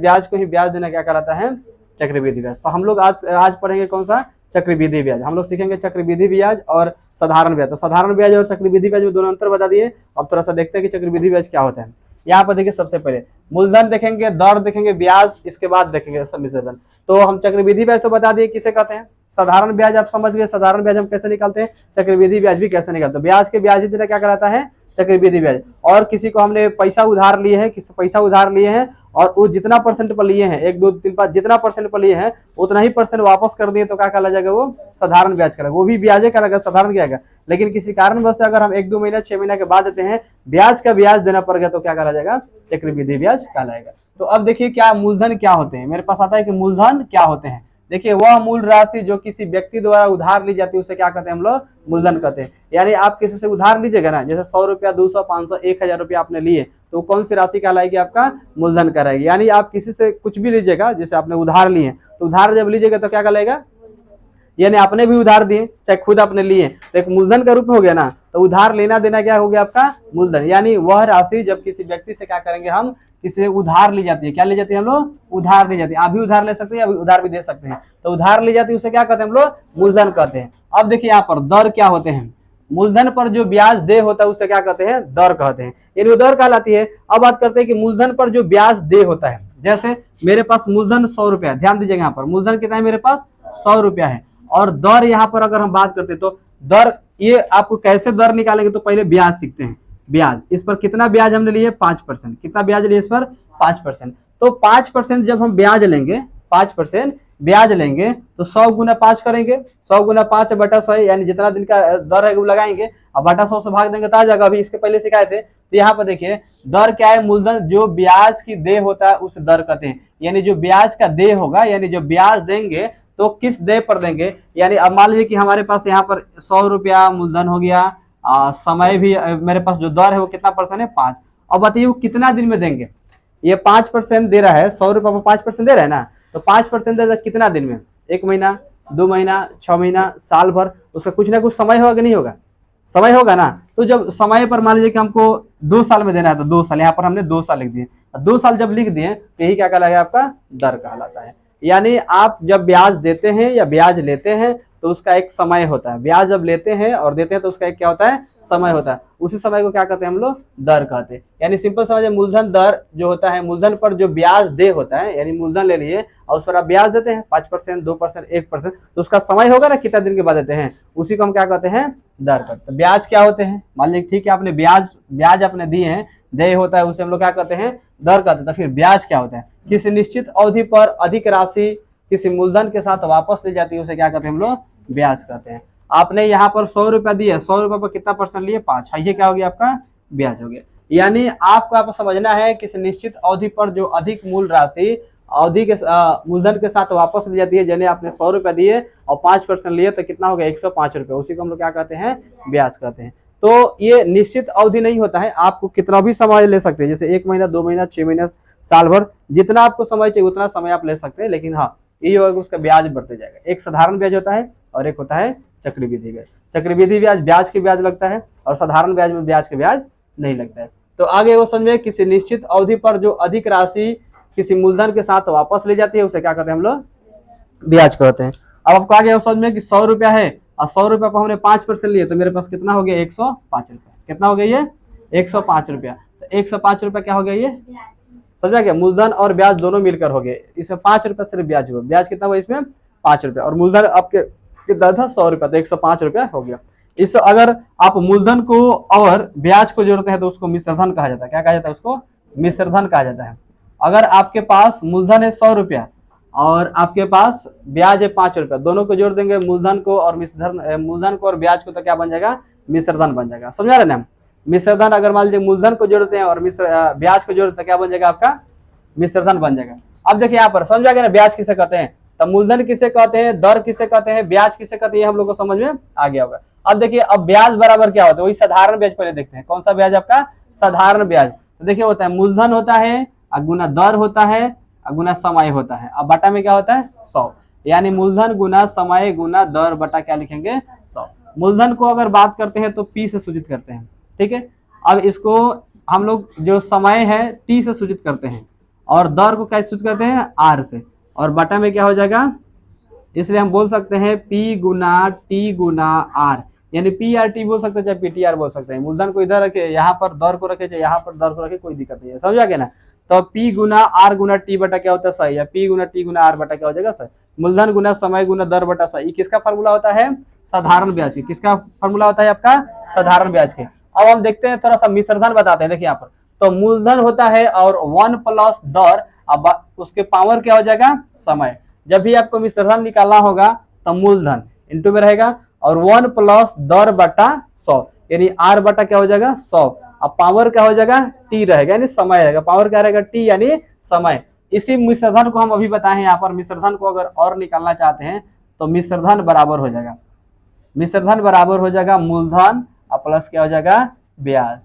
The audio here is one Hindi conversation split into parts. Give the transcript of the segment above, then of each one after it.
ब्याज को ही ब्याज देना क्या कहलाता है? चक्रवृद्धि ब्याज। तो हम लोग आज पढ़ेंगे कौन सा? चक्रवृद्धि ब्याज। हम लोग सीखेंगे चक्रवृद्धि ब्याज और साधारण ब्याज। तो साधारण ब्याज और चक्रवृद्धि ब्याज में दोनों अंतर बता दिए। अब थोड़ा सा देखते हैं कि चक्रवृद्धि ब्याज क्या होता है। यहाँ पर देखिए, सबसे पहले मूलधन देखेंगे, दर देखेंगे, ब्याज, इसके बाद देखेंगे सम्मिश्रण। तो हम चक्रवृद्धि ब्याज तो बता दिए किसे कहते हैं। साधारण ब्याज आप समझ गए, साधारण ब्याज हम कैसे निकालते हैं, चक्रवृद्धि ब्याज भी कैसे निकालते हैं। ब्याज के ब्याज ही देना क्या कहलाता है? चक्रवृद्धि ब्याज। और किसी को हमने पैसा उधार लिए हैं, और वो जितना परसेंट पर लिए हैं, 1 2 3 5 जितना परसेंट पर लिए हैं उतना ही परसेंट वापस कर दिए तो क्या कहला जाएगा? वो साधारण ब्याज कहलाएगा। वो भी ब्याज कहलाएगा, साधारण क्या है। लेकिन किसी कारणवश से अगर हम 1 2 महीना 6 महीना के बाद देते हैं, ब्याज का ब्याज देना पड़ गया तो क्या कहला जाएगा? चक्रवृद्धि ब्याज कहलाएगा। तो अब देखिए क्या मूलधन क्या होते हैं। मेरे पास आता है कि मूलधन क्या होते हैं। देखिए, वह मूल राशि जो किसी व्यक्ति द्वारा उधार ली जाती है उसे क्या कहते हैं हम लोग? मूलधन कहते हैं। यानी आप किसी से उधार लीजिएगा ना, जैसे 100 रुपया, 200, 500, 1000 रुपया आपने लिए, तो कौन सी राशि कहलाएगी? आपका मूलधन कहलाएगी। यानी आप किसी से कुछ भी लीजिएगा, जैसे आपने उधार लिए, तो उधार जब लीजिएगा तो क्या कहलाएगा? यानी आपने भी उधार दिए चाहे खुद आपने लिए, तो एक मूलधन का रूप हो गया ना। तो उधार लेना देना क्या हो गया? आपका मूलधन। यानी वह राशि जब किसी व्यक्ति से क्या करेंगे हम, किसी उधार ली जाती है। क्या ली जाती है हम लोग? उधार ली जाती है। आप भी उधार ले सकते हैं, अभी उधार भी दे सकते हैं। तो उधार ली जाती है उसे क्या कहते हैं हम लोग? मूलधन कहते हैं। अब देखिए यहाँ पर दर क्या होते हैं। मूलधन पर जो ब्याज दे होता है उसे क्या कहते हैं? दर कहते हैं। यानी वो दर कहलाती है। अब बात करते हैं कि मूलधन पर जो ब्याज दे होता है, जैसे मेरे पास मूलधन 100 रुपया, ध्यान दीजिएगा यहाँ पर मूलधन कितना है? मेरे पास 100 रुपया है। और दर यहाँ पर अगर हम बात करते हैं तो दर, ये आपको कैसे दर निकालेंगे तो पहले ब्याज सीखते हैं। ब्याज, इस पर कितना ब्याज हमने लिए? 5%। कितना ब्याज लिए इस पर? 5%। तो 5% जब हम ब्याज लेंगे, 5% ब्याज लेंगे तो 100 गुना 5 करेंगे, 100 गुना 5 बटा 100, यानी जितना दिन का दर है वो लगाएंगे, अब बटा 100 से भाग देंगे तो आ जाएगा। अभी इसके पहले सिखाए थे। तो यहाँ पर देखिए दर क्या है? मूलधन जो ब्याज की देय होता है उसे दर कहते हैं। यानी जो ब्याज का देय होगा, यानी जो ब्याज देंगे तो किस देय पर देंगे। यानी अब मान लीजिए कि हमारे पास यहाँ पर 100 रुपया मूलधन हो गया, समय भी मेरे पास जो दर है वो कितना परसेंट है? 5। अब बताइए वो कितना दिन में देंगे? ये 5% दे रहा है, 100 रुपये पर 5% दे रहा है ना, तो 5% दे रहा है कितना दिन में? 1 महीना, 2 महीना, 6 महीना, साल भर। उसका कुछ ना कुछ समय होगा कि नहीं होगा? समय होगा ना। तो जब समय पर मान लीजिए कि हमको 2 साल में देना है तो 2 साल, यहाँ पर हमने 2 साल लिख दिए। 2 साल जब लिख दिए तो यही क्या कहलाएगा? आपका दर कहलाता है। यानी आप जब ब्याज देते हैं या ब्याज लेते हैं तो उसका एक समय होता है। ब्याज जब लेते हैं और देते हैं तो उसका एक क्या होता है? समय होता है। उसी समय को क्या कहते हैं हम लोग? दर कहते हैं। यानी सिंपल समझिए, मूलधन दर जो होता है, मूलधन पर जो ब्याज दे होता है, यानी मूलधन ले लिए और उस पर आप ब्याज देते हैं 5%, 2%, 1%, तो उसका समय होगा ना कितना दिन के बाद देते हैं, उसी को हम क्या कहते हैं? दर कहते हैं। ब्याज क्या होते हैं? मान लीजिए ठीक है, आपने ब्याज अपने दिए हैं, देय होता है, उसे हम लोग क्या कहते हैं? दर कहते हैं। तो फिर ब्याज क्या होता है? किसी निश्चित अवधि पर अधिक राशि किसी मूलधन के साथ वापस ली जाती है उसे क्या कहते हैं हम लोग? ब्याज कहते हैं। आपने यहाँ पर 100 रुपया दिए, 100 रुपये पर कितना परसेंट लिए? 5। ये क्या हो गया? आपका ब्याज हो गया। यानी आपको आप समझना है किसी निश्चित अवधि पर जो अधिक मूल राशि अवधि के मूलधन के साथ वापस ली जाती है। जैसे आपने 100 रुपया दिए और 5% लिए तो कितना हो गया? 105 रुपये। उसी को हम लोग क्या कहते हैं? ब्याज कहते हैं। तो ये निश्चित अवधि नहीं होता है, आपको कितना भी समय ले सकते हैं, जैसे 1 महीना, 2 महीना, 6 महीना, साल भर, जितना आपको समय चाहिए उतना समय आप ले सकते हैं। लेकिन हाँ, ये होगा उसका ब्याज बढ़ते जाएगा। एक साधारण ब्याज होता है और एक होता है चक्रवृद्धि ब्याज। चक्रवृद्धि ब्याज ब्याज के ब्याज लगता है और साधारण ब्याज में ब्याज के ब्याज नहीं लगता है। तो आगे वो समझे, किसी निश्चित अवधि पर जो अधिक राशि किसी मूलधन के साथ वापस ले जाती है उसे क्या कहते हैं हम लोग? ब्याज कहते हैं। अब आपको आगे समझ में कि 100 रुपया है और 100 रुपया पर हमने 5% लिए तो मेरे पास कितना हो गया? 105 रुपया। कितना हो गया? ये 105 रुपया। तो 105 रुपया क्या हो गया? ये समझा क्या? मूलधन और ब्याज दोनों मिलकर हो गए। इसमें 5 रुपया सिर्फ ब्याज हुआ। ब्याज कितना हुआ इसमें? 5 रुपया। और मूलधन आपके कितना था? 100 रुपया, तो 105 रुपया हो गया। इस अगर आप मूलधन को और ब्याज को जोड़ते हैं तो उसको मिश्रधन कहा जाता है। क्या कहा जाता है? उसको मिश्रधन कहा जाता है। अगर आपके पास मूलधन है 100 रुपया और आपके पास ब्याज है 5 रुपया, दोनों को जोड़ देंगे मूलधन को और मूलधन को और ब्याज को, तो क्या बन जाएगा? मिश्रधन बन जाएगा। समझा रहे ना? मिश्रधन अगर मान लीजिए मूलधन को जोड़ते हैं और ब्याज को जोड़ते हैं, क्या बन जाएगा? आपका मिश्रधन बन जाएगा। अब देखिए यहाँ पर समझ आ गया ना ब्याज किसे कहते हैं, तब मूलधन किसे कहते हैं, दर किसे कहते हैं, ब्याज किसे कहते हैं, हम लोग को समझ में आ गया होगा। अब देखिए अब ब्याज बराबर क्या होता है, वही साधारण ब्याज पहले देखते हैं। कौन सा ब्याज? आपका साधारण ब्याज। तो देखिए होता है मूलधन होता है, गुना दर होता है, गुना समय होता है। अब बटा में क्या होता है? 100। यानी मूलधन गुना समय गुना दर बटा क्या लिखेंगे? 100। मूलधन को अगर बात करते हैं तो P से सूचित करते हैं, ठीक है। अब इसको हम लोग जो समय है T से सूचित करते हैं और दर को कैसे सूचित करते हैं, आर से, और बटा में क्या हो जाएगा, इसलिए हम बोल सकते हैं P गुना T गुना R, यानी PRT बोल सकते हैं चाहे PTR बोल सकते हैं। मूलधन को इधर रखे, यहाँ पर दर को रखे, चाहे यहाँ पर दर को रखे, कोई दिक्कत नहीं है, समझा गया ना। तो P गुना R गुना T बटा क्या होता है, सही, या P गुना T गुना R बटा क्या हो जाएगा, सही। मूलधन गुना समय गुना दर बटा सही, किसका फॉर्मूला होता है, साधारण ब्याज की। किसका फॉर्मूला होता है आपका, साधारण ब्याज के। अब हम देखते हैं थोड़ा सा मिश्रधन बताते हैं, देखिए यहाँ पर तो मूलधन होता है और 1 प्लस दर, अब उसके पावर क्या हो जाएगा, समय। जब भी आपको मिश्रधन निकालना होगा तो मूलधन इनटू में रहेगा और 1 प्लस दर बटा 100, यानी R बटा क्या हो जाएगा 100, अब पावर क्या हो जाएगा T रहेगा, यानी समय रहेगा। पावर क्या रहेगा, T यानी समय। इसी मिश्रधन को हम अभी बताए हैं यहाँ पर, मिश्रधन को अगर और निकालना चाहते हैं तो मिश्रधन बराबर हो जाएगा, मिश्रधन बराबर हो जाएगा मूलधन और प्लस क्या हो जाएगा ब्याज।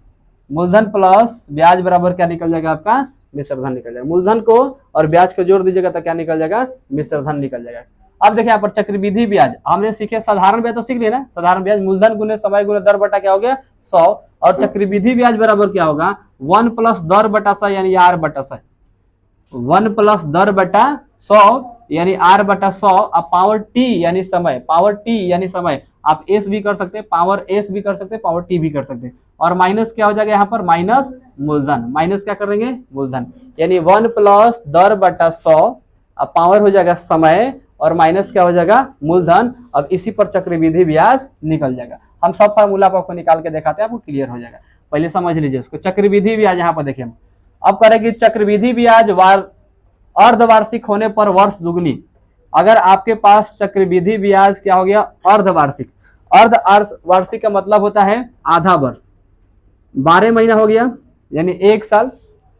मूलधन प्लस ब्याज बराबर क्या निकल जाएगा आपका, मिश्रधन निकल जाएगा। मूलधन को और ब्याज को जोड़ दीजिएगा तो क्या निकल जाएगा, मिश्रधन निकल जाएगा। अब देखिए यहाँ पर चक्रवृद्धि ब्याज हमने सीखे, साधारण ब्याज तो सीख लिया ना, साधारण ब्याज मूलधन गुने समय गुने दर बटा क्या हो गया 100, और चक्रवृद्धि ब्याज बराबर क्या होगा 1 प्लस दर बटा 100 यानी R बटा 100, 1 प्लस दर बटा 100 यानी R बटा 100, अब पावर T यानी समय, पावर T यानी समय, आप S भी कर सकते हैं, पावर S भी कर सकते हैं, पावर T भी कर सकते हैं, और माइनस क्या हो जाएगा यहाँ पर, माइनस मूलधन, माइनस क्या कर देंगे मूलधन, यानी 1 प्लस दर बटा 100, अब पावर हो जाएगा समय और माइनस क्या हो जाएगा मूलधन। अब इसी पर चक्रवृद्धि ब्याज निकल जाएगा। हम सब फार्मूला आपको निकाल के दिखाते हैं, आपको क्लियर हो जाएगा, पहले समझ लीजिए इसको। चक्रवृद्धि ब्याज यहाँ पर देखिए हम अब करेंगे, चक्रवृद्धि ब्याज अर्धवार्षिक होने पर वर्ष दुगनी। अगर आपके पास चक्रवृद्धि ब्याज क्या हो गया अर्धवार्षिक, अर्धवार्षिक का मतलब होता है आधा वर्ष, 12 महीना हो गया यानी 1 साल,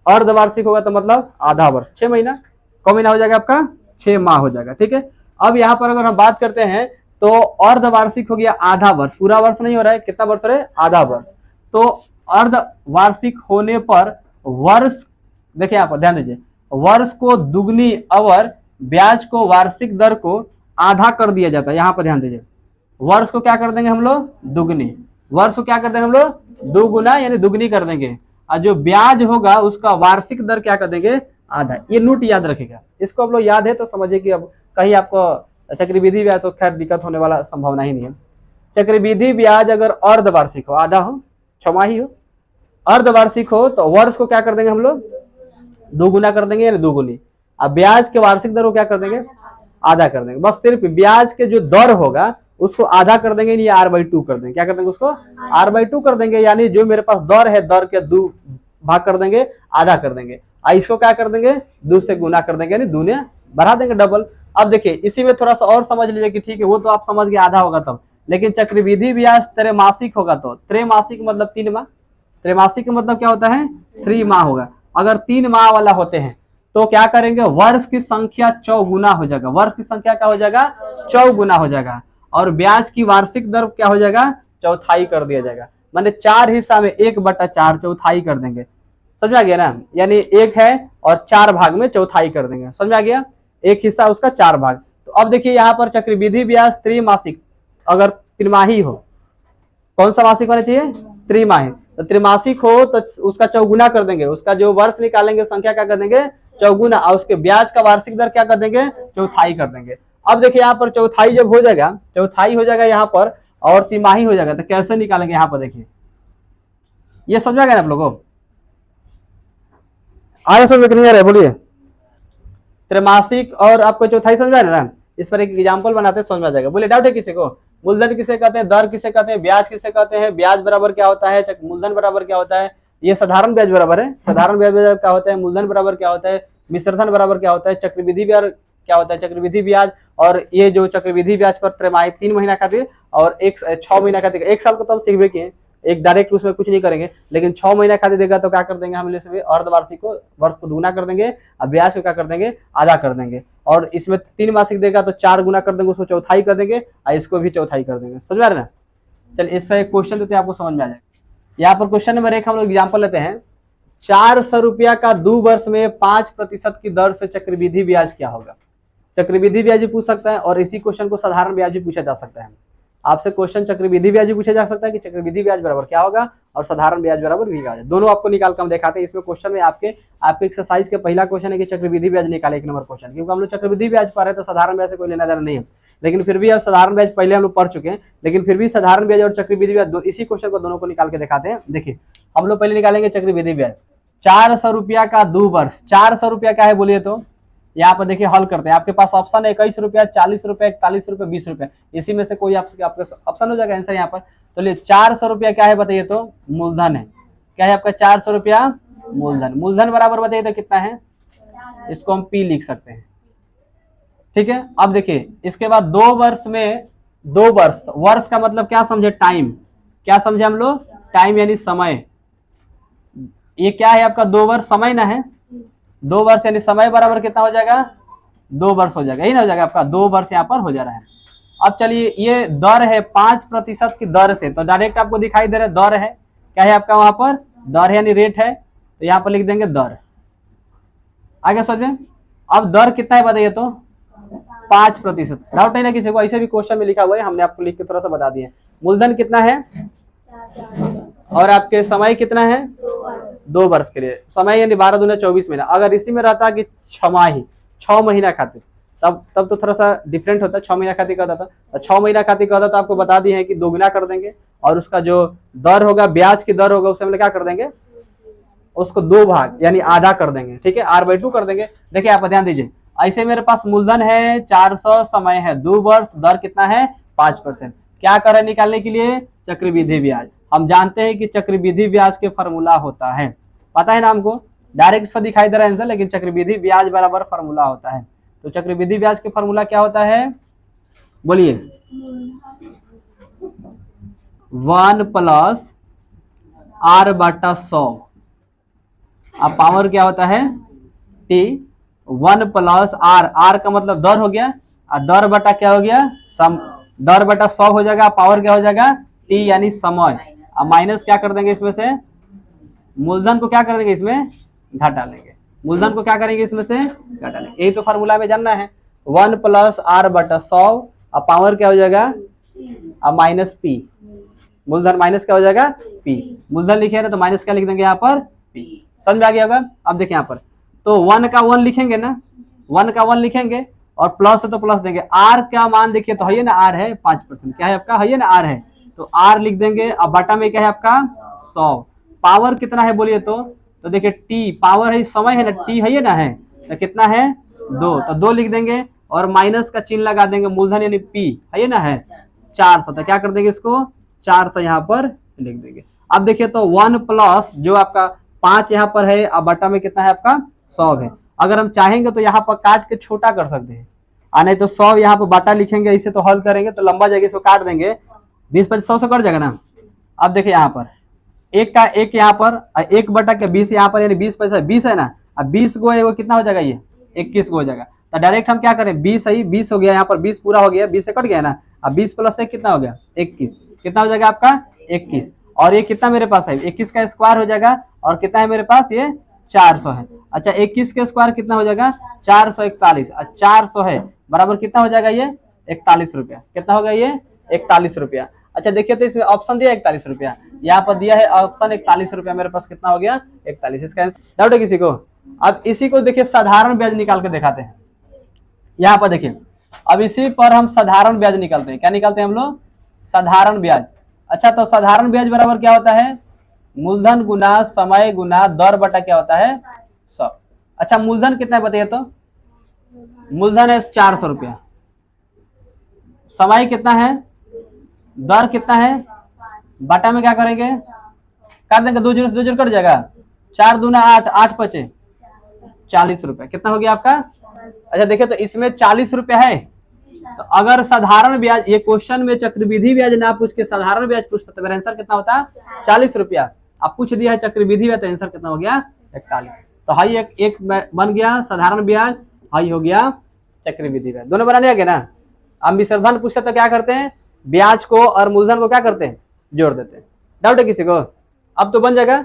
अर्धवार्षिक होगा तो मतलब आधा वर्ष, 6 महीना, कौ महीना हो जाएगा आपका 6 माह हो जाएगा, ठीक है। अब यहाँ पर अगर हम बात करते हैं तो अर्धवार्षिक हो गया आधा वर्ष, पूरा वर्ष नहीं हो रहा है, कितना वर्ष हो रहा है आधा वर्ष। तो अर्धवार्षिक होने पर वर्ष, देखिए यहाँ पर ध्यान दीजिए, वर्ष को दुगनी और ब्याज को वार्षिक दर को आधा कर दिया जाता है। यहाँ पर ध्यान दीजिए, वर्ष को क्या कर देंगे हम लोग दुगनी, वर्ष को क्या कर देंगे हम लोग दुगुना यानी दुगनी कर देंगे, और जो ब्याज होगा उसका वार्षिक दर क्या कर देंगे आधा। ये नोट याद रखेगा, इसको आप लोग याद है तो समझिए कि अब कहीं आपको चक्रवृद्धि ब्याज तो खैर दिक्कत होने वाला संभावना ही नहीं है। चक्रवृद्धि ब्याज अगर अर्धवार्षिक हो, आधा हो, छमाही हो, अर्धवार्षिक हो तो वर्ष को क्या कर देंगे हम लोग दोगुना कर देंगे यानी दोगुनी, अब ब्याज के वार्षिक दर को क्या कर देंगे आधा कर देंगे। बस सिर्फ ब्याज के जो दर होगा उसको आधा कर देंगे, ये R/2 कर देंगे, क्या कर देंगे उसको R/2 कर देंगे, यानी जो मेरे पास दर है दर के 2 भाग कर देंगे, आधा कर देंगे, इसको क्या कर देंगे 2 से गुना कर देंगे, यानी दूने बढ़ा देंगे डबल। अब देखिए इसी में थोड़ा सा और समझ लीजिए कि ठीक है वो तो आप समझ गए आधा होगा तब, लेकिन चक्रवृद्धि ब्याज त्रैमासिक होगा तो, त्रैमासिक मतलब 3 माह, त्रैमासिक का मतलब क्या होता है 3 माह होगा। अगर 3 माह वाला होते हैं तो क्या करेंगे वर्ष की संख्या चौगुना हो जाएगा, वर्ष की संख्या क्या हो जाएगा चौगुना हो जाएगा, और ब्याज की वार्षिक दर क्या हो जाएगा चौथाई कर दिया जाएगा, माने 4 हिस्सा में 1/4 चौथाई कर देंगे, समझ आ गया ना, यानी 1 है और 4 भाग में चौथाई कर देंगे, समझ आ गया, 1 हिस्सा उसका 4 भाग। तो अब देखिए यहाँ पर चक्रवृद्धि ब्याज त्रैमासिक, अगर त्रिमाही हो, कौन सा मासिक होना चाहिए त्रिमाही, तो त्रिमासिक हो तो उसका चौगुना कर देंगे, उसका जो वर्ष निकालेंगे संख्या क्या कर देंगे चौगुना, और उसके ब्याज का वार्षिक दर क्या कर देंगे चौथाई कर देंगे। अब देखिए यहाँ पर चौथाई जब हो जाएगा, चौथाई हो जाएगा यहाँ पर और तिमाही हो जाएगा, तो कैसे निकालेंगे यहाँ पर देखिए, ये समझा गया ना आप लोगों, आगे समझ नहीं आ रहा है बोलिए, त्रैमासिक और आपको चौथाई समझ आ रहा है ना, इस पर एक एग्जाम्पल बनाते हैं समझ आ जाएगा। बोले डाउट है किसी को, मूलधन किसे कहते हैं, दर किसे कहते हैं, ब्याज किसे कहते हैं, ब्याज बराबर क्या होता है, मूलधन बराबर क्या होता है, ये साधारण ब्याज बराबर है, साधारण ब्याज बराबर क्या होता है, मूलधन बराबर क्या होता है, मिश्रधन बराबर क्या होता है, चक्रवृद्धि ब्याज क्या होता है, चक्रवृद्धि ब्याज, और ये जो चक्रवृद्धि ब्याज पर त्रैमासिक 3 महीना खातिर और 6 महीना खातिर, 1 साल को तो हम सीखबे किए, एक डायरेक्ट उसमें कुछ नहीं करेंगे, लेकिन 6 महीना खातिर देगा तो क्या कर देंगे हम इसमें अर्धवार्षिक को वर्ष को दुगुना कर देंगे, और ब्याज को क्या कर देंगे आधा कर देंगे, और इसमें 3 मासिक देगा तो 4 गुना कर देंगे, उसको चौथाई कर देंगे और इसको भी चौथाई कर देंगे, समझ आ रहा है ना। चलिए इस पर एक क्वेश्चन देते हैं आपको समझ में आ जाएगा। यहाँ पर क्वेश्चन नंबर 1 हम लोग एग्जाम्पल लेते हैं, 400 रुपया का 2 वर्ष में 5% की दर से चक्रवृद्धि ब्याज क्या होगा। चक्रवृद्धि ब्याज भी पूछ सकता है और इसी क्वेश्चन को साधारण ब्याज भी पूछा जा सकता है। आपसे क्वेश्चन चक्रवृद्धि ब्याज भी पूछा जा सकता है कि चक्रवृद्धि ब्याज बराबर क्या होगा और साधारण ब्याज बराबर भी ब्याज। दोनों आपको निकाल कर हम दिखाते हैं। इसमें क्वेश्चन में आपके एक्सरसाइज के पहला क्वेश्चन है कि चक्रवृद्धि ब्याज निकाले, 1 नंबर क्वेश्चन, क्योंकि हम लोग चक्रवृद्धि ब्याज पढ़ रहे हैं तो साधारण ब्याज से कोई लेना देना नहीं है। लेकिन फिर भी अब साधारण ब्याज पहले हम लोग पढ़ चुके हैं, लेकिन फिर भी साधारण ब्याज और चक्रवृद्धि ब्याज इसी क्वेश्चन को दोनों को निकाल के दिखाते हैं। देखिए हम लोग पहले निकालेंगे चक्रवृद्धि ब्याज। 400 रुपया का 2 वर्ष, 400 रुपया क्या है बोलिए तो यहाँ पर देखिए हल करते हैं। आपके पास ऑप्शन है 21 रुपया, 40 रुपया, 41 रुपया, 20 रुपया, इसी में से कोई आपका ऑप्शन हो जाएगा आंसर यहाँ पर। तो लिए 400 रुपया क्या है बताइए तो मूलधन है। क्या है आपका 400 रुपया मूलधन। मूलधन बराबर बताइए तो कितना है, इसको हम P लिख सकते हैं, ठीक है। अब देखिए इसके बाद 2 वर्ष में 2 वर्ष, वर्ष का मतलब क्या समझे, टाइम, क्या समझे हम लोग, टाइम यानी समय। ये क्या है आपका 2 वर्ष समय ना है, 2 वर्ष यानी समय बराबर कितना हो जाएगा, 2 वर्ष हो जाएगा, यही ना हो जाएगा आपका 2 वर्ष यहाँ पर हो जा रहा है। अब चलिए ये दर है 5% की दर से, तो डायरेक्ट आपको दिखाई दे रहा है दर है, क्या है आपका वहां पर दर है यानी रेट है, तो यहाँ पर लिख देंगे दर। आगे समझ में। अब दर कितना है बताइए तो 5%। डाउट नहीं ना किसी को, ऐसे भी क्वेश्चन में लिखा हुआ है, हमने आपको लिख के थोड़ा सा बता दिया। मूलधन कितना है और आपके समय कितना है, 2 वर्ष के लिए। समय यानी 12 दूना 24 महीना। अगर इसी में रहता कि 6 महीना खातिर तब तो थोड़ा सा डिफरेंट होता, 6 महीना खातिर कहता था, तो 6 महीना खातिर कहता तो आपको बता दिए हैं कि दोगुना कर देंगे और उसका जो दर होगा, ब्याज की दर होगा, उसे हम क्या कर देंगे, उसको 2 भाग यानी आधा कर देंगे, ठीक है, R/2 कर देंगे। देखिए आप ध्यान दीजिए, ऐसे मेरे पास मूलधन है 400, समय है 2 वर्ष, दर कितना है 5%। क्या करें निकालने के लिए, चक्रवृद्धि ब्याज। हम जानते हैं कि चक्रवृद्धि ब्याज के फॉर्मूला होता है, पता है ना हमको, डायरेक्ट इस पर दिखाई दे रहा है आंसर, लेकिन चक्रवृद्धि ब्याज बराबर फॉर्मूला होता है। तो चक्रवृद्धि ब्याज के फॉर्मूला क्या होता है बोलिए, 1 + R/100। अब पावर क्या होता है T, 1 + R का मतलब दर हो गया, और दर बटा क्या हो गया, दर बटा 100 हो जाएगा, पावर क्या हो जाएगा T यानी समय। अब माइनस क्या कर देंगे इसमें से, मूलधन को क्या कर देंगे इसमें घटा लेंगे, मूलधन को क्या करेंगे इसमें से घटा लेंगे। यही तो फार्मूला में जानना है, 1 + R/100, अब पावर क्या हो जाएगा, अब माइनस P, मूलधन माइनस क्या हो जाएगा P, मूलधन लिखे ना तो माइनस क्या लिख देंगे यहाँ पर P। समझ में आ गया होगा। अब देखिए यहाँ पर तो 1 का 1 लिखेंगे ना, 1 का 1 लिखेंगे और प्लस है तो प्लस देंगे। R का मान देखिए तो है ना, R है 5%, क्या है आपका है ना R है, तो R लिख देंगे। अब बटा में क्या है आपका 100, पावर कितना है बोलिए तो देखिए T पावर है, समय है ना, T है ना, है तो कितना है 2, तो 2 लिख देंगे और माइनस का चिन्ह लगा देंगे, मूलधन यानी P है ना, है 400, तो क्या कर देंगे इसको 400 यहाँ पर लिख देंगे। अब देखिए तो 1 प्लस जो आपका 5 यहाँ पर है, अब बटा में कितना है आपका 100 है। अगर हम चाहेंगे तो यहाँ पर काट के छोटा कर सकते हैं, और नहीं तो 100 यहाँ पर बटा लिखेंगे, इसे तो हल करेंगे तो लंबा जाएगा, इसको काट देंगे, 20 + 100 कट जाएगा ना। अब देखिए यहाँ पर 1 का 1 यहाँ पर, 1 बटा के 20 यहाँ पर, यानी 20 पैसा 20 है ना, अब 20 गो है वो कितना हो जाएगा, ये 21 गो हो जाएगा। तो डायरेक्ट हम क्या करें, 20 है, 20 हो गया यहाँ पर, 20 पूरा हो गया, 20 से कट गया ना, अब 20 + 1 कितना हो गया 21, कितना हो जाएगा आपका 21, और ये कितना मेरे पास है 21 का स्क्वायर हो जाएगा, और कितना है मेरे पास ये 400 है। अच्छा 21 का स्क्वायर कितना हो जाएगा 441, 400 है बराबर कितना हो जाएगा ये 41 रुपया, कितना होगा ये 41 रुपया। अच्छा देखिए तो इसमें ऑप्शन दिया 41 रुपया, यहाँ पर दिया है ऑप्शन 41 रुपया, मेरे पास कितना हो गया 41, इसका आंसर। डाउट है किसी को। अब इसी को देखिए साधारण ब्याज निकाल के दिखाते हैं, यहाँ पर देखिए अब इसी पर हम साधारण ब्याज निकालते हैं। क्या निकालते हैं हम लोग, साधारण ब्याज। अच्छा तो साधारण ब्याज बराबर क्या होता है, मूलधन गुना समय गुना दर बटा क्या होता है 100। अच्छा मूलधन कितना है बताइए तो, मूलधन है 400 रुपया, समय कितना है, दर कितना है, बटा में क्या करेंगे कर देंगे, 2 जीरो से 2 जीरो कट जाएगा, 4 दूना 8, 8 × 5 40 रुपया, कितना हो गया आपका। अच्छा देखिए तो इसमें 40 रुपया है, तो अगर साधारण ब्याज, ये क्वेश्चन में चक्रवृद्धि ब्याज ना पूछ के साधारण ब्याज पूछता तो मेरा आंसर कितना होता 40 रुपया। अब पूछ दिया है चक्रवृद्धि ब्याज, तो आंसर कितना हो गया 41। तो हाई एक बन गया साधारण ब्याज, हाई हो गया चक्रवृद्धि ब्याज, दोनों बनाने आ गए ना। अब विसर्धन पूछते तो क्या करते हैं, ब्याज को और मूलधन को क्या करते हैं जोड़ देते हैं। डाउट है किसी को, अब तो बन जाएगा।